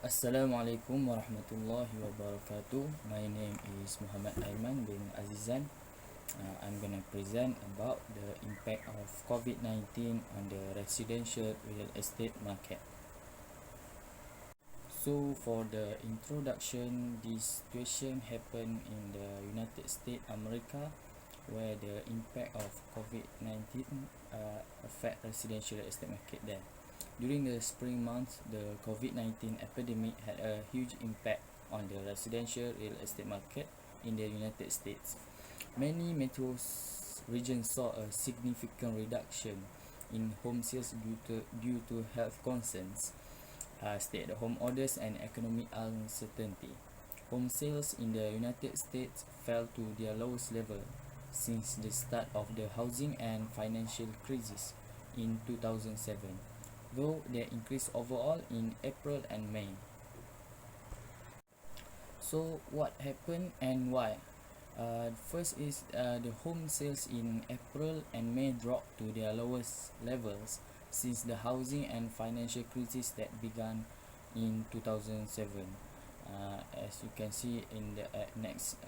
Assalamualaikum warahmatullahi wabarakatuh. My name is Muhammad Aiman bin Azizan. I'm gonna present about the impact of COVID-19 on the residential real estate market. So for the introduction, this situation happened in the United States America, where the impact of COVID-19 affect residential real estate market there. During the spring months, the COVID-19 epidemic had a huge impact on the residential real estate market in the United States. Many metro regions saw a significant reduction in home sales due to health concerns, stay-at-home orders, and economic uncertainty. Home sales in the United States fell to their lowest level since the start of the housing and financial crisis in 2007, though they increased overall in April and May. So what happened and why? First is the home sales in April and May dropped to their lowest levels since the housing and financial crisis that began in 2007. As you can see in the next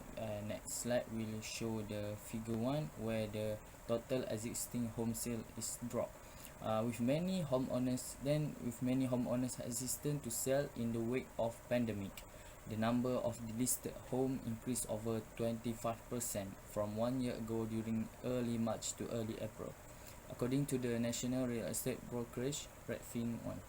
slide, will show the figure 1 where the total existing home sale is dropped. With many homeowners hesitant to sell in the wake of pandemic. The number of listed home increased over 25% from 1 year ago during early March to early April, according to the National Real Estate Brokerage Redfin 1.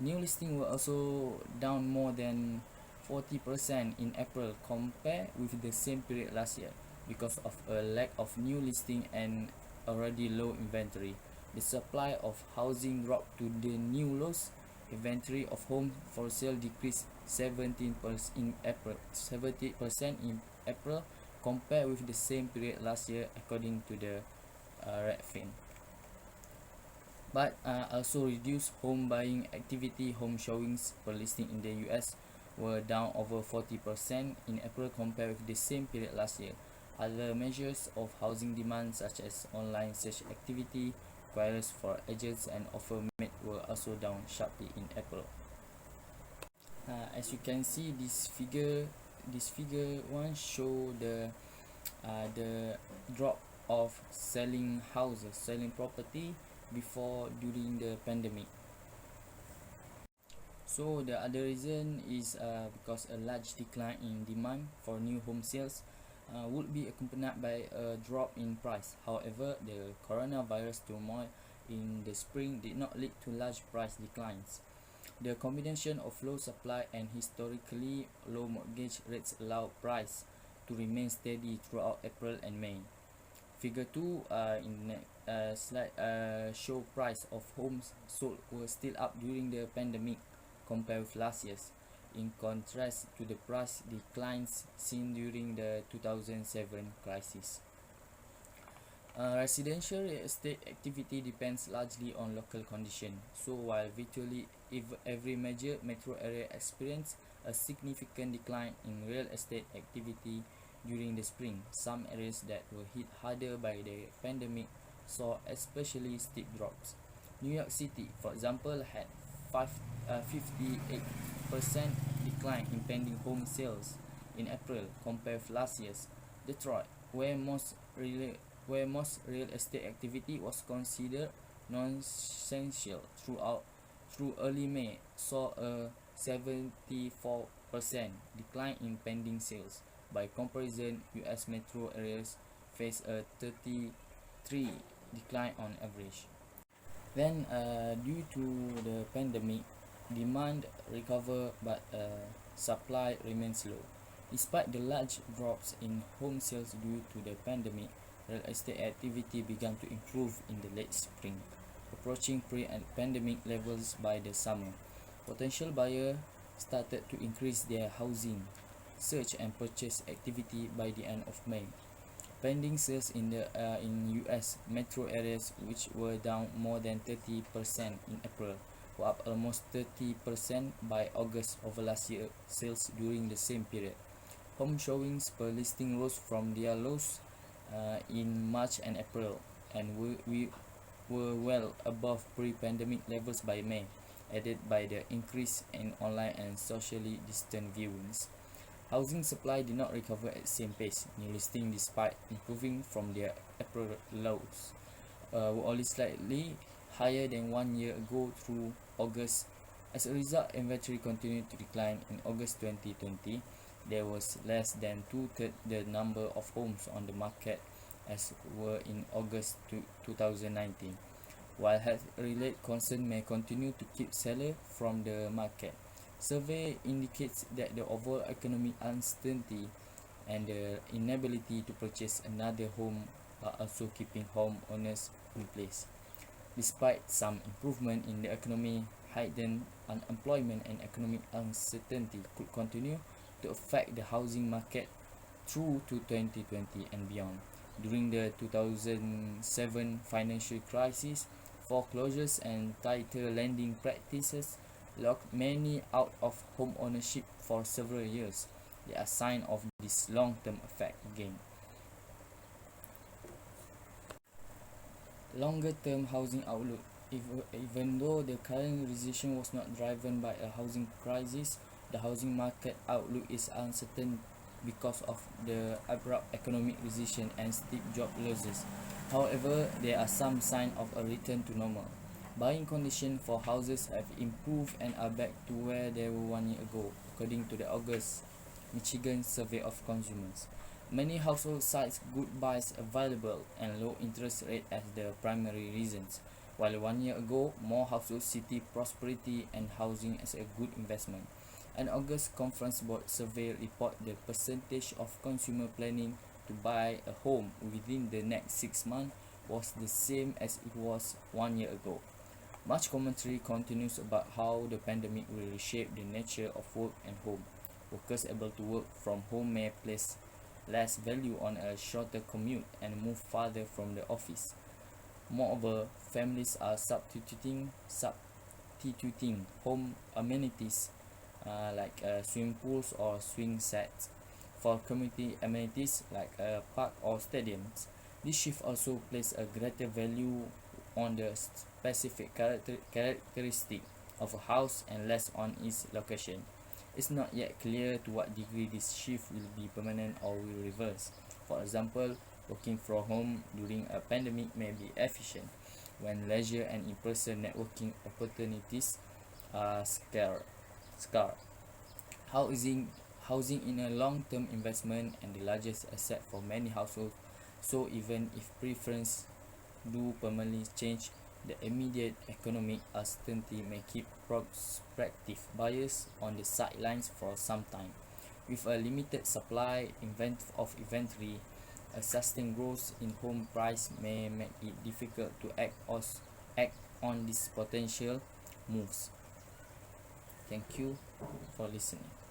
New listings were also down more than 40% in April compared with the same period last year because of a lack of new listing and already low inventory. The supply of housing dropped to the new lows. Inventory of homes for sale decreased 17% in April compared with the same period last year, according to the Redfin. But also reduced home buying activity. Home showings per listing in the US were down over 40% in April compared with the same period last year. Other measures of housing demand such as online search activity, inquiries for agents, and offer made were also down sharply in April. As you can see, this figure 1 show the drop of selling property before during the pandemic. So the other reason is because a large decline in demand for new home sales would be accompanied by a drop in price. However, the coronavirus turmoil in the spring did not lead to large price declines. The combination of low supply and historically low mortgage rates allowed price to remain steady throughout April and May. Figure 2 in slide show price of homes sold were still up during the pandemic compared with last year's, in contrast to the price declines seen during the 2007 crisis. Residential real estate activity depends largely on local conditions. So while virtually every major metro area experienced a significant decline in real estate activity during the spring, some areas that were hit harder by the pandemic saw especially steep drops. New York City, for example, had 58% decline in pending home sales in April compared with last year's. Detroit, where most real estate activity was considered non-essential through early May, saw a 74% decline in pending sales. By comparison, US metro areas face a 33% decline on average. Then, due to the pandemic, demand recovered but supply remains low. Despite the large drops in home sales due to the pandemic, real estate activity began to improve in the late spring, approaching pre-pandemic levels by the summer. Potential buyers started to increase their housing search and purchase activity by the end of May. Pending sales in US metro areas, which were down more than 30% in April, were up almost 30% by August over last year's sales during the same period. Home showings per listing rose from their lows in March and April, and we were well above pre-pandemic levels by May. added by the increase in online and socially distant viewings. Housing supply did not recover at the same pace. New listings, despite improving from their April lows, were only slightly higher than 1 year ago through August. As a result, inventory continued to decline. In August 2020, there was less than two-thirds the number of homes on the market as were in August 2019. While health-related concerns may continue to keep sellers from the market, survey indicates that the overall economic uncertainty and the inability to purchase another home are also keeping homeowners in place. Despite some improvement in the economy, heightened unemployment and economic uncertainty could continue to affect the housing market through to 2020 and beyond. During the 2007 financial crisis, foreclosures and tighter lending practices locked many out of home ownership for several years. They are sign of this long-term effect again. Longer-term housing outlook. Even though the current recession was not driven by a housing crisis, the housing market outlook is uncertain because of the abrupt economic recession and steep job losses. However, there are some signs of a return to normal. Buying conditions for houses have improved and are back to where they were 1 year ago, according to the August Michigan survey of consumers. Many households cite good buys available and low interest rate as the primary reasons, while 1 year ago, more households cited prosperity and housing as a good investment. An August Conference Board survey report the percentage of consumer planning to buy a home within the next 6 months was the same as it was 1 year ago. Much commentary continues about how the pandemic will reshape the nature of work and home. Workers able to work from home may place less value on a shorter commute and move farther from the office. Moreover, families are substituting home amenities like swimming pools or swing sets for community amenities like a park or stadiums. This shift also places a greater value on the specific characteristic of a house and less on its location. It's not yet clear to what degree this shift will be permanent or will reverse. For example, working from home during a pandemic may be efficient when leisure and in-person networking opportunities are scarce. Housing in a long-term investment and the largest asset for many households, so even if preference do permanently change, the immediate economic uncertainty may keep prospective buyers on the sidelines for some time. With a limited supply of inventory, a sustained growth in home price may make it difficult to act on these potential moves. Thank you for listening.